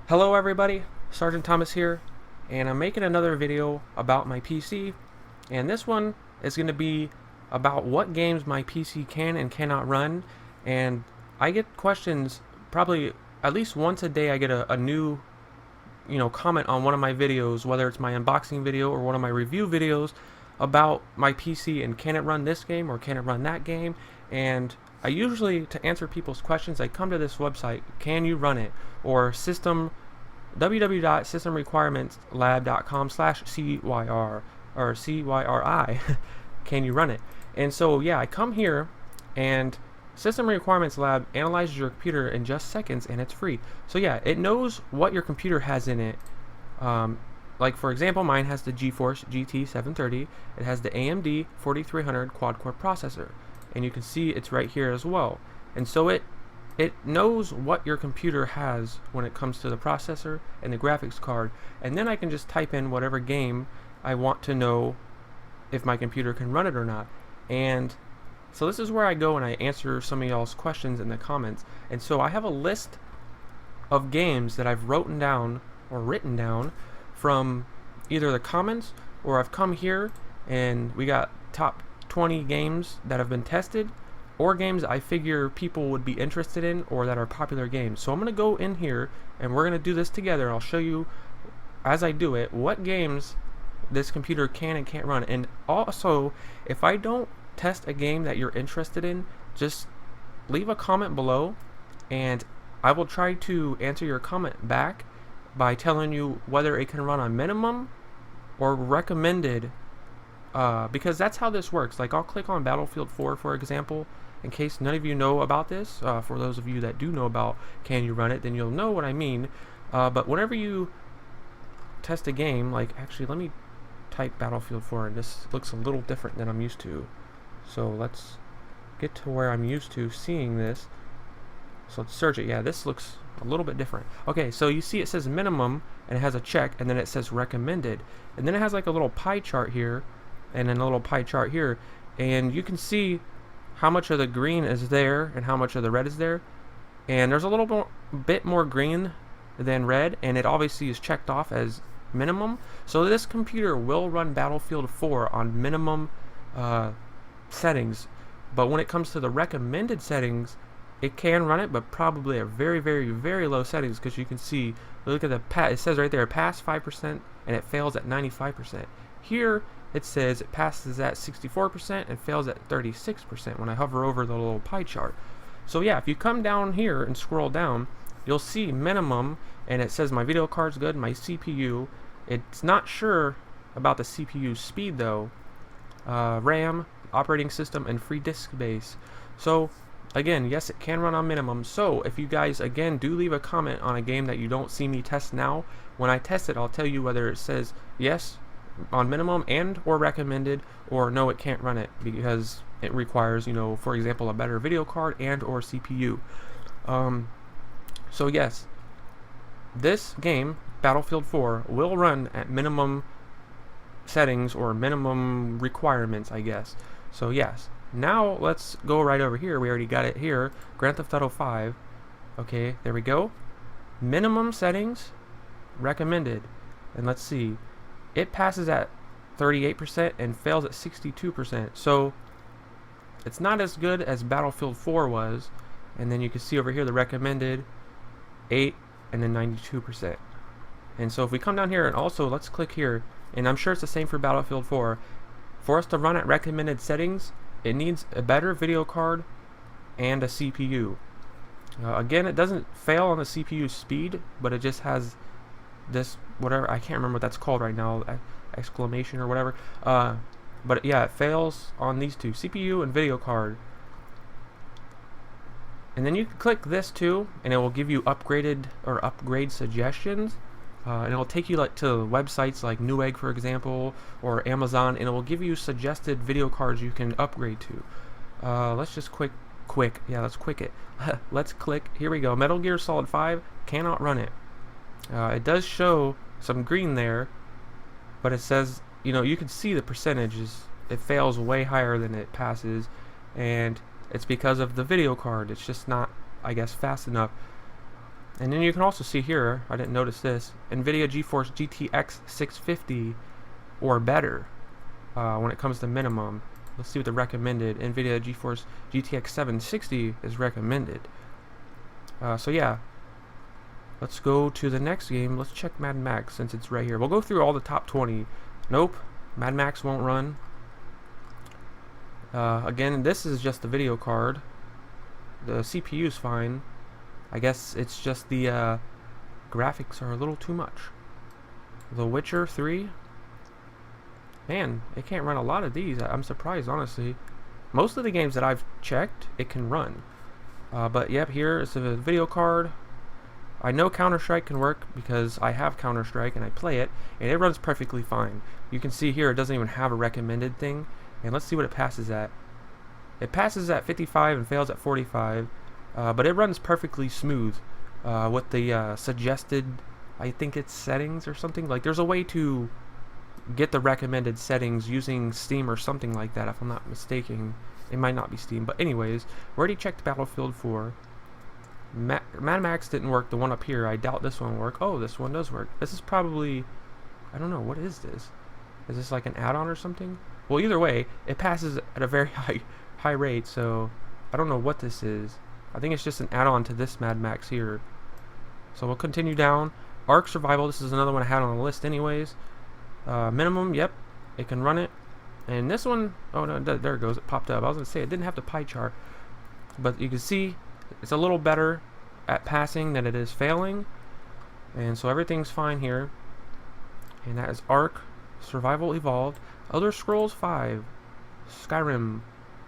Hello everybody, Sergeant Thomas here, and I'm making another video about my PC, and this one is going to be about what games my PC can and cannot run. And I get questions probably at least once a day. I get a new comment on one of my videos, whether it's my unboxing video or one of my review videos, about my PC and can it run this game or can it run that game. And I usually, to answer people's questions, I come to this website, Can You Run It? Or www.systemrequirementslab.com/CYR or CYRI. Can you run it? And so yeah, I come here, and System Requirements Lab analyzes your computer in just seconds, and it's free. So yeah, it knows what your computer has in it. Like for example, mine has the GeForce GT 730. It has the AMD 4300 quad-core processor, and you can see it's right here as well. And so it knows what your computer has when it comes to the processor and the graphics card, and then I can just type in whatever game I want to know if my computer can run it or not. And so this is where I go and I answer some of y'all's questions in the comments. And so I have a list of games that I've written down from either the comments, or I've come here and we got top 20 games that have been tested, or games I figure people would be interested in or that are popular games. So I'm going to go in here and we're going to do this together. I'll show you as I do it what games this computer can and can't run. And also, if I don't test a game that you're interested in, just leave a comment below and I will try to answer your comment back by telling you whether it can run on minimum or recommended, because that's how this works. Like I'll click on Battlefield 4 for example, in case none of you know about this. For those of you that do know about Can You Run It, then you'll know what I mean. But whenever you test a game, like actually let me type Battlefield 4, and this looks a little different than I'm used to. So let's get to where I'm used to seeing this. So let's search it. Yeah, this looks a little bit different. Okay, so you see it says minimum and it has a check, and then it says recommended, and then it has like a little pie chart here and then a little pie chart here, and you can see how much of the green is there and how much of the red is there. And there's a little bit more green than red, and it obviously is checked off as minimum. So this computer will run Battlefield 4 on minimum settings, but when it comes to the recommended settings, it can run it, but probably at very, very, very low settings, because you can see, look at the it says right there, pass 5% and it fails at 95%. Here it says it passes at 64% and fails at 36% when I hover over the little pie chart. So yeah, if you come down here and scroll down, you'll see minimum, and it says my video card's good, my CPU. It's not sure about the CPU speed though, RAM, operating system, and free disk space. So again, yes, it can run on minimum. So if you guys again do leave a comment on a game that you don't see me test now, when I test it I'll tell you whether it says yes on minimum and or recommended, or no, it can't run it because it requires, for example, a better video card and or CPU. So yes, this game Battlefield 4 will run at minimum settings or minimum requirements, I guess. So yes, now let's go right over here. We already got it here, Grand Theft Auto 5. Okay, there we go. Minimum settings, recommended, and let's see, it passes at 38% and fails at 62%. So it's not as good as Battlefield 4 was. And then you can see over here the recommended 8 and then 92%. And so if we come down here and also let's click here, and I'm sure it's the same for Battlefield 4. For us to run at recommended settings, it needs a better video card and a CPU. Again, it doesn't fail on the CPU speed, but it just has this whatever, I can't remember what that's called right now, exclamation or whatever. But yeah, it fails on these two, CPU and video card. And then you can click this too, and it will give you upgraded or upgrade suggestions. And it will take you like to websites like Newegg, for example, or Amazon, and it will give you suggested video cards you can upgrade to. Let's just let's quick it. Let's click, here we go, Metal Gear Solid 5, cannot run it. It does show some green there, but it says, you can see the percentages. It fails way higher than it passes, and it's because of the video card. It's just not, I guess, fast enough. And then you can also see here, I didn't notice this, NVIDIA GeForce GTX 650 or better when it comes to minimum. Let's see what the recommended NVIDIA GeForce GTX 760 is recommended. So yeah, let's go to the next game. Let's check Mad Max since it's right here. We'll go through all the top 20. Nope, Mad Max won't run. Again, this is just the video card. The CPU is fine. I guess it's just the graphics are a little too much. The Witcher 3. Man, it can't run a lot of these. I'm surprised, honestly. Most of the games that I've checked, it can run. But yep, here is a video card. I know Counter-Strike can work because I have Counter-Strike and I play it, and it runs perfectly fine. You can see here it doesn't even have a recommended thing. And let's see what it passes at. It passes at 55 and fails at 45, but it runs perfectly smooth with the suggested, I think it's settings or something. Like there's a way to get the recommended settings using Steam or something like that, if I'm not mistaken. It might not be Steam, but anyways, we already checked Battlefield 4. Mad Max didn't work, the one up here. I doubt this one will work. Oh, this one does work. This is probably, I don't know, what is this? Is this like an add-on or something? Well, either way, it passes at a very high rate, so I don't know what this is. I think it's just an add-on to this Mad Max here. So we'll continue down. Ark Survival, this is another one I had on the list anyways. Minimum, yep, it can run it. And this one, oh no, there it goes, it popped up. I was going to say, it didn't have the pie chart. But you can see, it's a little better at passing than it is failing. And so everything's fine here. And that is Ark Survival Evolved. Elder Scrolls 5, Skyrim.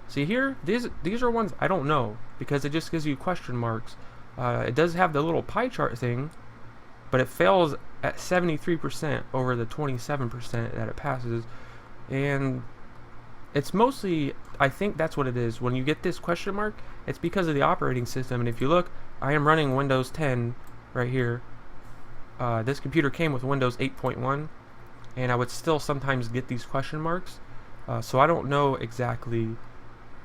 See here, these are ones I don't know because it just gives you question marks. It does have the little pie chart thing, but it fails at 73% over the 27% that it passes. And it's mostly, I think that's what it is. When you get this question mark, it's because of the operating system. And if you look, I am running Windows 10 right here. This computer came with Windows 8.1. And I would still sometimes get these question marks, so I don't know exactly.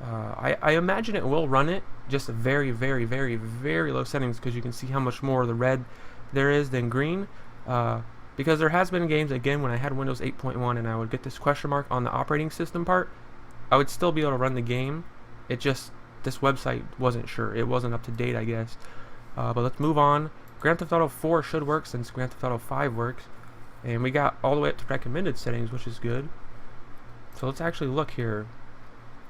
I imagine it will run it, just very, very, very, very low settings, because you can see how much more the red there is than green. Because there has been games, again, when I had Windows 8.1 and I would get this question mark on the operating system part, I would still be able to run the game. It just, this website wasn't sure. It wasn't up to date, I guess. But let's move on. Grand Theft Auto 4 should work since Grand Theft Auto 5 works. And we got all the way up to recommended settings, which is good. So let's actually look here.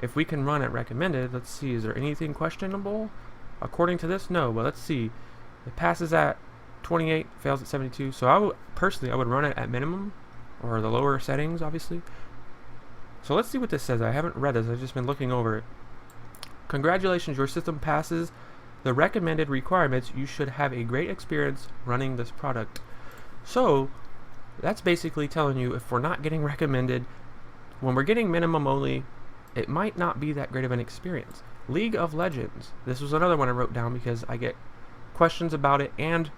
If we can run it recommended, let's see, is there anything questionable? According to this, no, but let's see. It passes at 28, fails at 72. So I would, personally, I would run it at minimum, or the lower settings, obviously. So let's see what this says. I haven't read this, I've just been looking over it. Congratulations, your system passes the recommended requirements. You should have a great experience running this product. So that's basically telling you if we're not getting recommended, when we're getting minimum only, it might not be that great of an experience. League of Legends. This was another one I wrote down because I get questions about it, and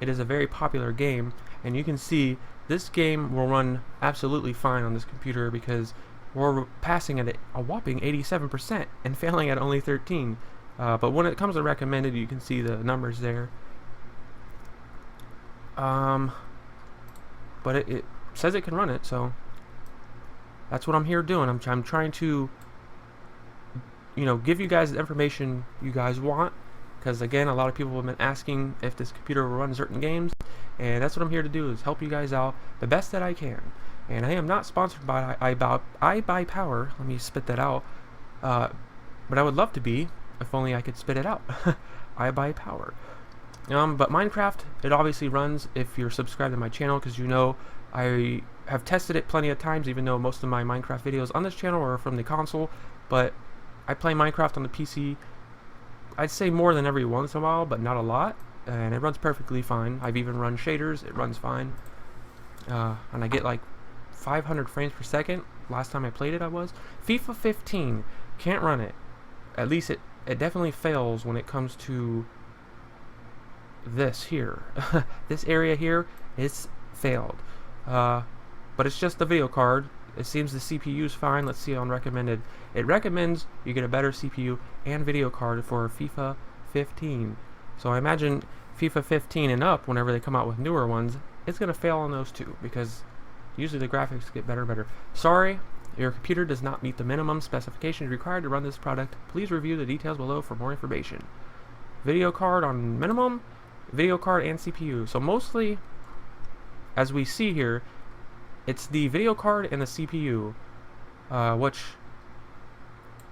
it is a very popular game. And you can see this game will run absolutely fine on this computer because we're passing at a whopping 87% and failing at only 13. But when it comes to recommended, you can see the numbers there. But it says it can run it, so that's what I'm here doing. I'm trying to, you know, give you guys the information you guys want, because again, a lot of people have been asking if this computer will run certain games, and that's what I'm here to do, is help you guys out the best that I can. And I am not sponsored by iBuypower. Let me spit that out. But I would love to be, if only I could spit it out. iBuypower. But Minecraft, it obviously runs if you're subscribed to my channel, because you know I have tested it plenty of times, even though most of my Minecraft videos on this channel are from the console. But I play Minecraft on the PC, I'd say more than every once in a while, but not a lot. And it runs perfectly fine. I've even run shaders, it runs fine. And I get like 500 frames per second. Last time I played it, I was. FIFA 15, can't run it. At least it definitely fails when it comes to this here. This area here is failed. But it's just the video card. It seems the CPU is fine. Let's see on recommended. It recommends you get a better CPU and video card for FIFA 15. So I imagine FIFA 15 and up, whenever they come out with newer ones, it's going to fail on those too, because usually the graphics get better and better. Sorry, your computer does not meet the minimum specifications required to run this product. Please review the details below for more information. Video card on minimum, video card and CPU. So mostly, as we see here, it's the video card and the CPU, which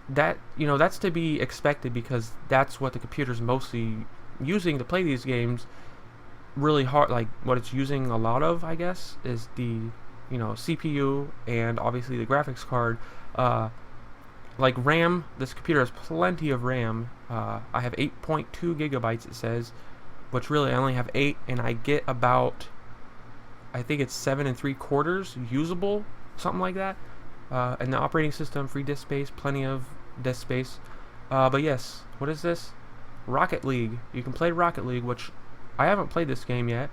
that's to be expected, because that's what the computer's mostly using to play these games. Really hard, like what it's using a lot of, I guess, is the CPU and obviously the graphics card. Like RAM, this computer has plenty of RAM. I have 8.2 gigabytes, it says, which really I only have 8, and I get about, I think it's 7 3/4 usable, something like that. And the operating system, free disk space, plenty of disk space. But yes, what is this? Rocket League. You can play Rocket League, which I haven't played this game yet,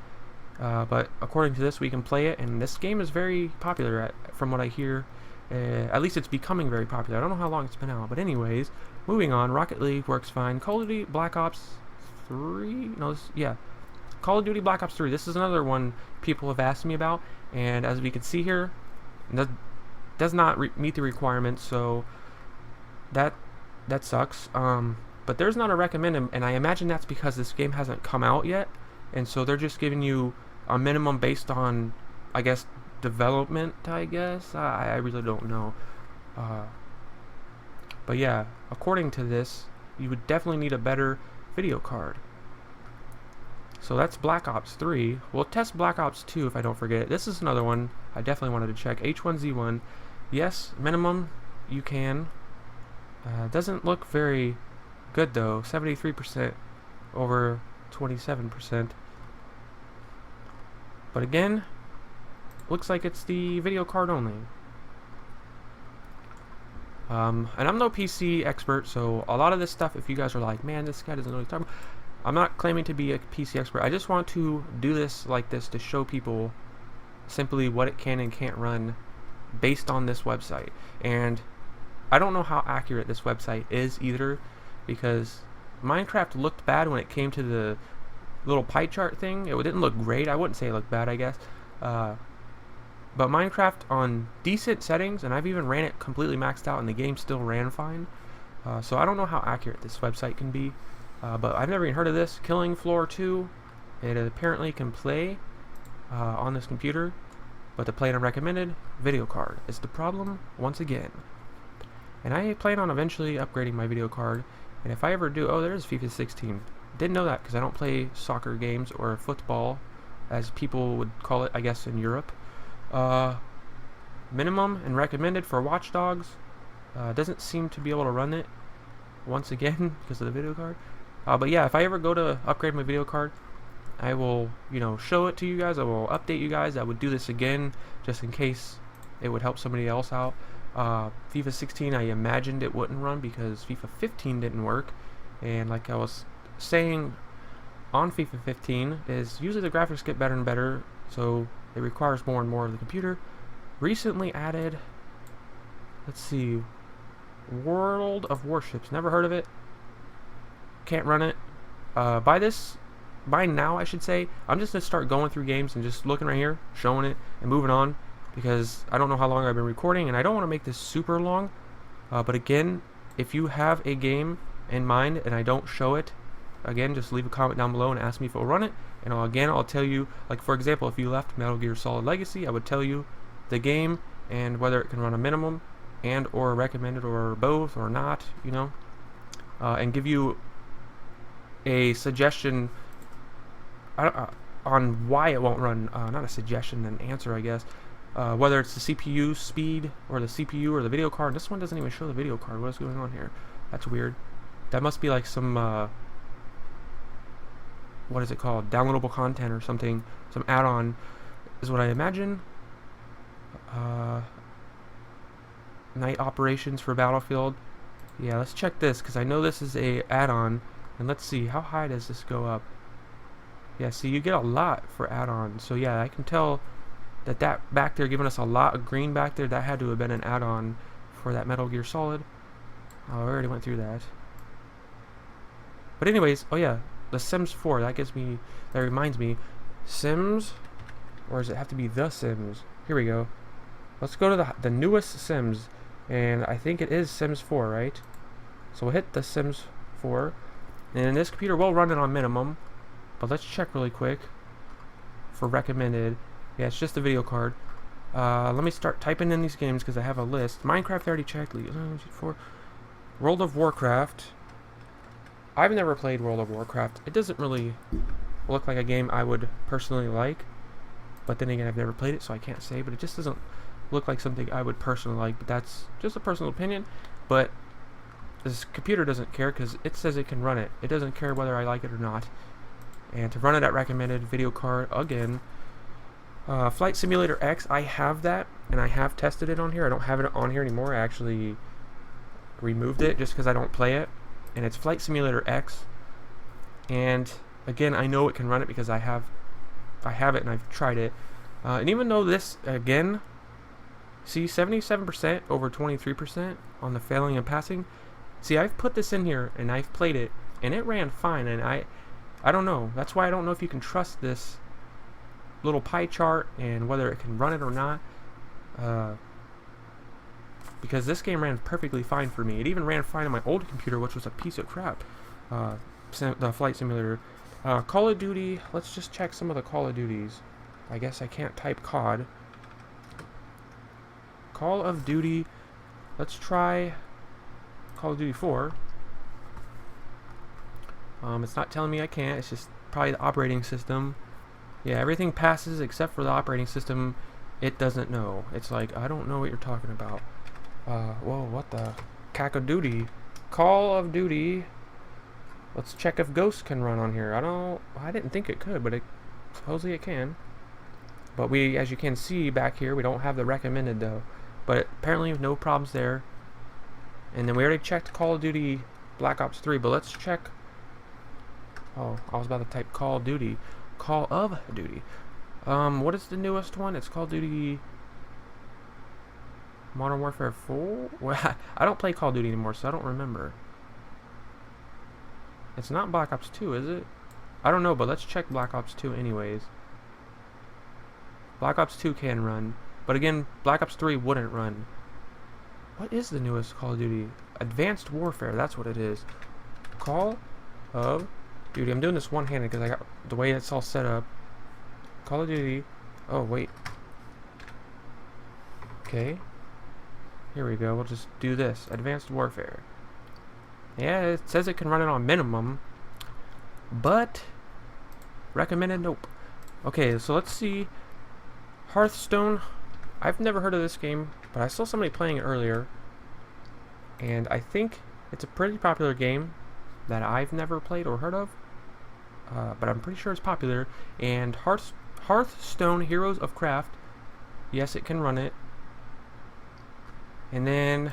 but according to this, we can play it, and this game is very popular from what I hear. At least it's becoming very popular. I don't know how long it's been out, but anyways, moving on. Rocket League works fine. Call of Duty Black Ops 3? No, Call of Duty Black Ops 3. This is another one people have asked me about, and as we can see here, that does not meet the requirements, so that sucks. But there's not a recommended, and I imagine that's because this game hasn't come out yet, and so they're just giving you a minimum based on, I guess, development, I guess. I really don't know. But yeah, according to this, you would definitely need a better video card. So that's Black Ops 3. We'll test Black Ops 2 if I don't forget. This is another one I definitely wanted to check. H1Z1. Yes, minimum, you can. Doesn't look very good though. 73% over 27%. But again, looks like it's the video card only. And I'm no PC expert, so a lot of this stuff, if you guys are like, man, this guy doesn't know what he's talking about, I'm not claiming to be a PC expert. I just want to do this like this to show people simply what it can and can't run based on this website. And I don't know how accurate this website is either, because Minecraft looked bad when it came to the little pie chart thing. It didn't look great. I wouldn't say it looked bad, I guess. But Minecraft on decent settings, and I've even ran it completely maxed out and the game still ran fine. So I don't know how accurate this website can be. But I've never even heard of this. Killing Floor 2. It apparently can play on this computer, but the play and recommended video card is the problem once again. And I plan on eventually upgrading my video card, and if I ever do, oh, there's FIFA 16. Didn't know that because I don't play soccer games or football, as people would call it, I guess, in Europe. Minimum and recommended for Watch Dogs. Doesn't seem to be able to run it once again because of the video card. But yeah, if I ever go to upgrade my video card, I will, show it to you guys. I will update you guys. I would do this again just in case it would help somebody else out. FIFA 16, I imagined it wouldn't run because FIFA 15 didn't work. And like I was saying on FIFA 15, is usually the graphics get better and better, so it requires more and more of the computer. Recently added, let's see, World of Warships. Never heard of it. Can't run it. By now, I should say, I'm just going to start going through games and just looking right here, showing it, and moving on, because I don't know how long I've been recording, and I don't want to make this super long. But again, if you have a game in mind and I don't show it, again, just leave a comment down below and ask me if I'll run it, and I'll tell you, like for example, if you left Metal Gear Solid Legacy, I would tell you the game and whether it can run a minimum and or recommended or both or not, and give you a suggestion on why it won't run. Not a suggestion, an answer, I guess. Whether it's the CPU speed or the CPU or the video card. This one doesn't even show the video card. What is going on here? That's weird. That must be like some what is it called? Downloadable content or something. Some add-on is what I imagine. Night operations for Battlefield. Yeah, let's check this because I know this is a add-on. And let's see, how high does this go up? Yeah, see, you get a lot for add-on. So yeah, I can tell that back there giving us a lot of green back there, that had to have been an add-on for that Metal Gear Solid. Oh, I already went through that. But anyways, oh yeah, the Sims 4. That reminds me, Sims, or does it have to be The Sims? Here we go. Let's go to the newest Sims, and I think it is Sims 4, right? So we'll hit the Sims 4, and this computer will run it on minimum, but let's check really quick for recommended. Yeah, it's just a video card. Let me start typing in these games because I have a list. Minecraft I already checked. World of Warcraft. I've never played World of Warcraft. It doesn't really look like a game I would personally like, but then again, I've never played it, so I can't say. But it just doesn't look like something I would personally like. But that's just a personal opinion. But this computer doesn't care because it says it can run it. It doesn't care whether I like it or not. And to run it at recommended video card again. Flight Simulator X, I have that, and I have tested it on here. I don't have it on here anymore. I actually removed it just because I don't play it. And it's Flight Simulator X. And again, I know it can run it because I have it and I've tried it. And even though this, again, see 77% over 23% on the failing and passing. See, I've put this in here and I've played it and it ran fine, and I don't know. That's why I don't know if you can trust this little pie chart and whether it can run it or not, because this game ran perfectly fine for me. It even ran fine on my old computer, which was a piece of crap. The Flight Simulator. Call of Duty, let's just check some of the Call of Duties. I guess I can't type COD. Call of Duty, let's try Call of Duty 4. It's not telling me I can't, it's just probably the operating system. Yeah, everything passes except for the operating system. It doesn't know. It's like, I don't know what you're talking about. Whoa, what the? Cack-a-doodie. Call of Duty. Let's check if Ghost can run on here. I didn't think it could, but supposedly it can. But as you can see back here, we don't have the recommended though. But apparently no problems there. And then we already checked Call of Duty Black Ops 3, but let's check. Oh, I was about to type Call of Duty. Call of Duty. What is the newest one? It's Call of Duty Modern Warfare 4? Well, I don't play Call of Duty anymore, so I don't remember. It's not Black Ops 2, is it? I don't know, but let's check Black Ops 2 anyways. Black Ops 2 can run, but again, Black Ops 3 wouldn't run. What is the newest Call of Duty? Advanced Warfare, that's what it is. Call of Duty. I'm doing this one-handed because I got the way it's all set up. Call of Duty. Oh, wait. Okay. Here we go. We'll just do this. Advanced Warfare. Yeah, it says it can run it on minimum, but recommended, nope. Okay, so let's see. Hearthstone. I've never heard of this game, but I saw somebody playing it earlier, and I think it's a pretty popular game that I've never played or heard of, but I'm pretty sure it's popular. And Hearthstone Heroes of Craft, yes, it can run it. And then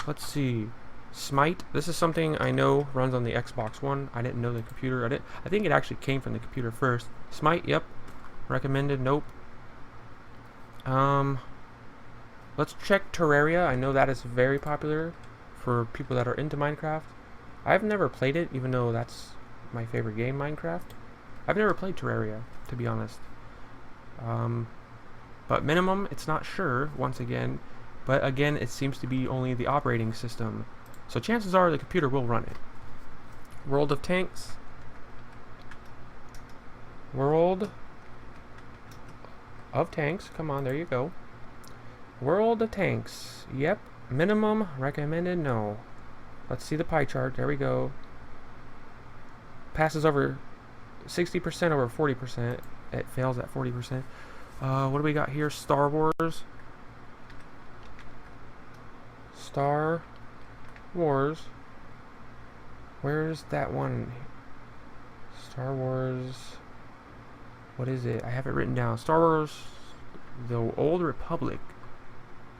let's see, Smite. This is something I know runs on the Xbox One. I didn't know the computer. I think it actually came from the computer first. Smite, yep. Recommended, nope. Let's check Terraria. I know that is very popular for people that are into Minecraft. I've never played it, even though that's my favorite game, Minecraft. I've never played Terraria, to be honest. But minimum, it's not sure, once again. But again, it seems to be only the operating system. So chances are the computer will run it. World of Tanks. World of Tanks. Come on, there you go. World of Tanks. Yep. Minimum. Recommended. No. Let's see the pie chart. There we go. Passes over 60% over 40%. It fails at 40%. What do we got here? Star Wars. Star Wars. Where's that one? Star Wars. What is it? I have it written down. Star Wars, the Old Republic.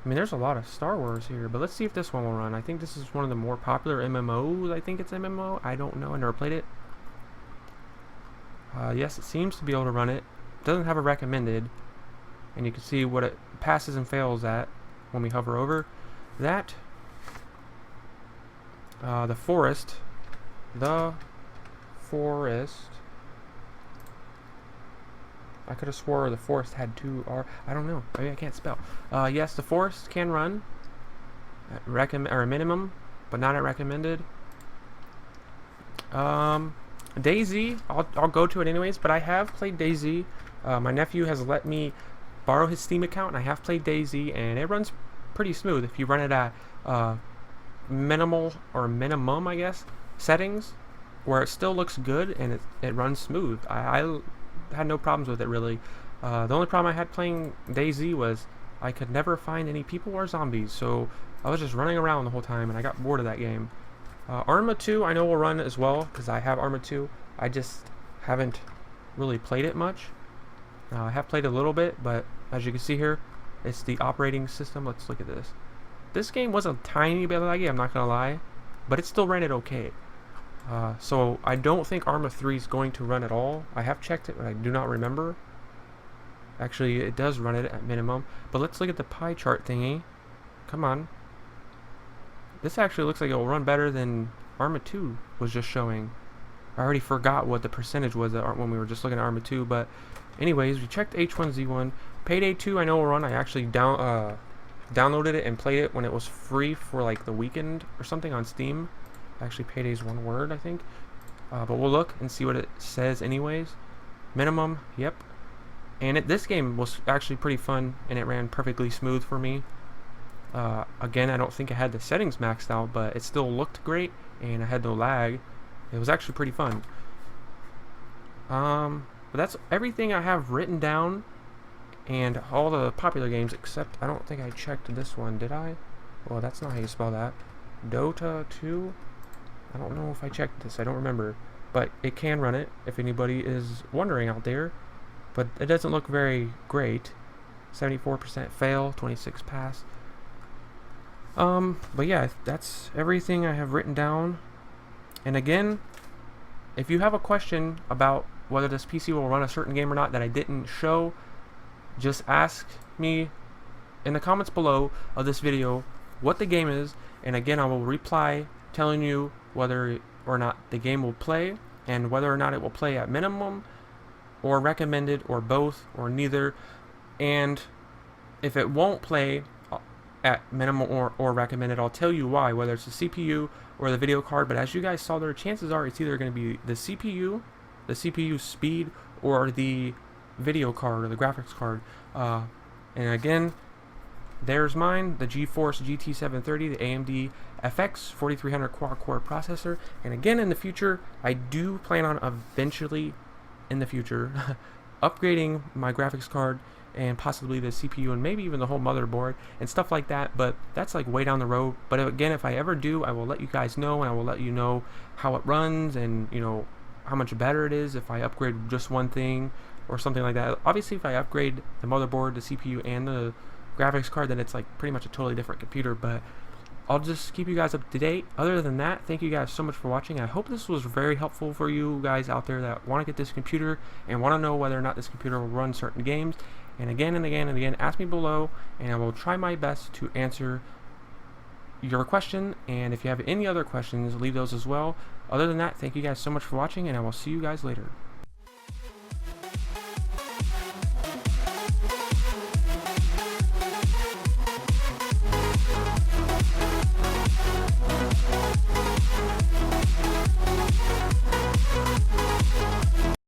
I mean, there's a lot of Star Wars here, but let's see if this one will run. I think this is one of the more popular MMOs. I think it's MMO. I don't know. I never played it. Yes, it seems to be able to run it. It doesn't have a recommended, and you can see what it passes and fails at when we hover over that. The Forest. The forest. I could have swore the forest had 2 R. I don't know. Maybe I can't spell. Yes, the forest can run at minimum, but not at recommended. dayz, I'll go to it anyways, but I have played dayz. My nephew has let me borrow his Steam account, and I have played dayz, and it runs pretty smooth if you run it at minimal or minimum, I guess, settings, where it still looks good and it runs smooth. I had no problems with it really. The only problem I had playing dayz was I could never find any people or zombies, so I was just running around the whole time and I got bored of that game. Arma 2 I know will run as well because I have Arma 2. I just haven't really played it much. I have played a little bit, but as you can see here, it's the operating system. Let's look at this. This game was a tiny bit laggy, I'm not gonna lie, but it still ran it okay. So I don't think Arma 3 is going to run at all. I have checked it, but I do not remember. Actually, it does run it at minimum. But let's look at the pie chart thingy. Come on. This actually looks like it will run better than Arma 2 was just showing. I already forgot what the percentage was when we were just looking at Arma 2, but anyways, we checked H1Z1. Payday 2 I know will run. I actually downloaded it and played it when it was free for like the weekend or something on Steam. Actually, Payday's one word, I think. But we'll look and see what it says anyways. Minimum, yep. And this game was actually pretty fun, and it ran perfectly smooth for me. Again, I don't think I had the settings maxed out, but it still looked great, and I had no lag. It was actually pretty fun. But that's everything I have written down, and all the popular games, except I don't think I checked this one, did I? Well, that's not how you spell that. Dota 2? I don't know if I checked this, I don't remember, but it can run it if anybody is wondering out there, but it doesn't look very great. 74% fail, 26 pass. But yeah, that's everything I have written down. And again, if you have a question about whether this PC will run a certain game or not that I didn't show, just ask me in the comments below of this video what the game is, and again I will reply telling you whether or not the game will play, and whether or not it will play at minimum or recommended or both or neither. And if it won't play at minimum or recommended, I'll tell you why, whether it's the CPU or the video card. But as you guys saw there, chances are it's either going to be the CPU speed, or the video card or the graphics card. And again, there's mine, the GeForce GT730, the AMD FX 4300 quad-core processor. And again, in the future, I do plan on eventually, in the future, upgrading my graphics card and possibly the CPU and maybe even the whole motherboard and stuff like that. But that's like way down the road. But again, if I ever do, I will let you guys know, and I will let you know how it runs, and you know how much better it is if I upgrade just one thing or something like that. Obviously, if I upgrade the motherboard, the CPU, and the graphics card, then it's like pretty much a totally different computer. But I'll just keep you guys up to date. Other than that, thank you guys so much for watching. I hope this was very helpful for you guys out there that want to get this computer and want to know whether or not this computer will run certain games. And again and again and again, ask me below, and I will try my best to answer your question. And if you have any other questions, leave those as well. Other than that, thank you guys so much for watching, and I will see you guys later.